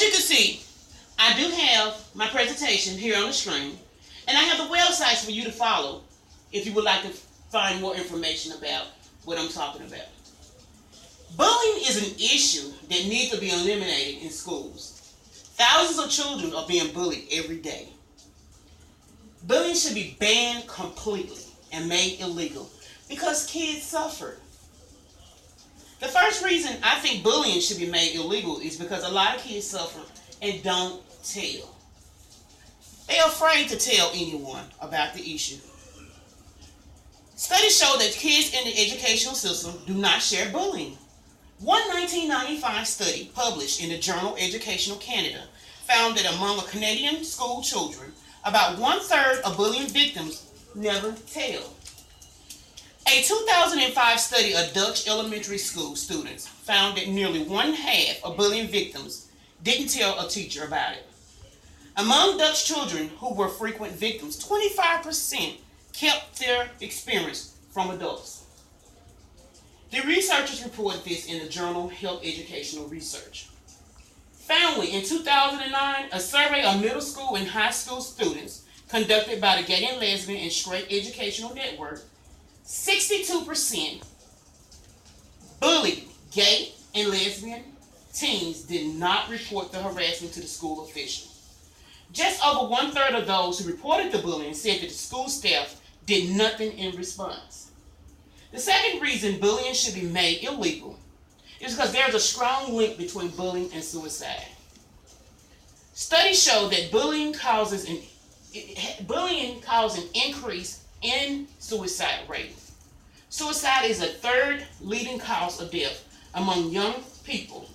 As you can see, I do have my presentation here on the screen, and I have the websites for you to follow if you would like to find more information about what I'm talking about. Bullying is an issue that needs to be eliminated in schools. Thousands of children are being bullied every day. Bullying should be banned completely and made illegal because kids suffer. The first reason I think bullying should be made illegal is because a lot of kids suffer and don't tell. They're afraid to tell anyone about the issue. Studies show that kids in the educational system do not share bullying. One 1995 study published in the journal Educational Canada found that among Canadian school children, about 1/3 of bullying victims never tell. A 2005 study of Dutch elementary school students found that nearly 1/2 of bullying victims didn't tell a teacher about it. Among Dutch children who were frequent victims, 25% kept their experience from adults. The researchers reported this in the journal Health Educational Research. Finally, in 2009, a survey of middle school and high school students conducted by the Gay and Lesbian and Straight Educational Network, 62% bullied gay and lesbian teens did not report the harassment to the school official. Just over 1/3 of those who reported the bullying said that the school staff did nothing in response. The second reason bullying should be made illegal is because there's a strong link between bullying and suicide. Studies show that bullying causes an increase in suicide rate. Suicide is the third leading cause of death among young people,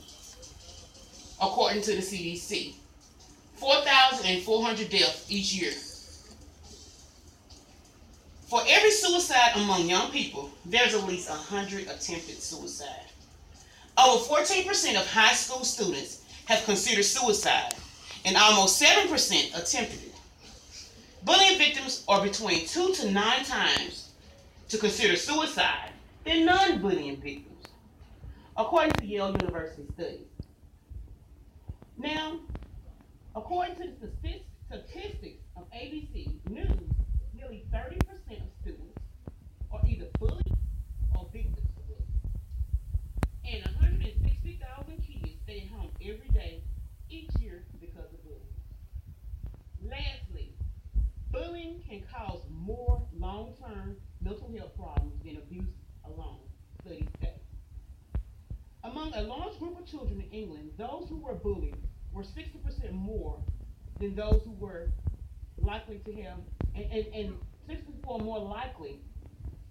according to the CDC. 4,400 deaths each year. For every suicide among young people, there's at least 100 attempted suicide. Over 14% of high school students have considered suicide, and almost 7% attempted it. Bullying victims are between 2 to 9 times to consider suicide than non-bullying victims, according to Yale University studies. Now, according to the statistics of ABC News, nearly 30% of students are either bullied or victims of bullying. And 160,000 kids stay at home every day each year because of bullying. Lastly, bullying can cause more long-term mental health problems than abuse alone, studies say. Among a large group of children in England, those who were bullied were 60% more than those who were likely to have, and 64 more likely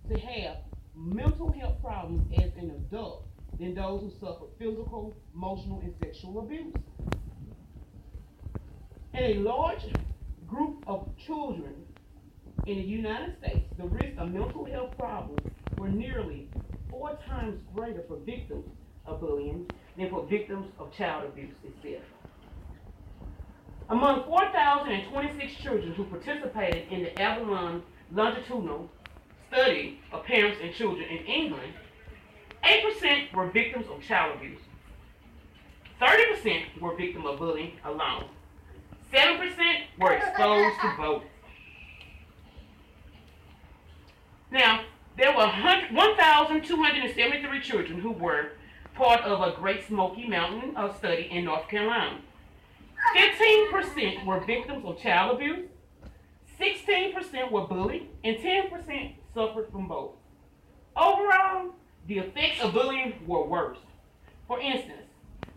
to have mental health problems as an adult than those who suffered physical, emotional, and sexual abuse. In a large group of children in the United States, the risk of mental health problems were nearly 4 times greater for victims of bullying than for victims of child abuse itself. Among 4,026 children who participated in the Avalon longitudinal study of parents and children in England, 8% were victims of child abuse. 30% were victims of bullying alone. 7% were exposed to both. Now, there were 1,273 children who were part of a Great Smoky Mountain study in North Carolina. 15% were victims of child abuse, 16% were bullied, and 10% suffered from both. Overall, the effects of bullying were worse. For instance,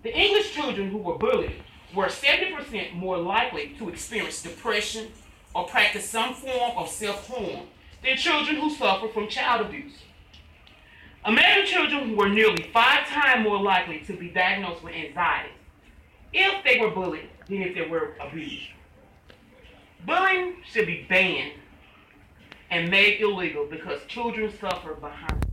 the English children who were bullied were 70% more likely to experience depression or practice some form of self-harm than children who suffer from child abuse. American children were nearly 5 times more likely to be diagnosed with anxiety if they were bullied than if they were abused. Bullying should be banned and made illegal because children suffer behind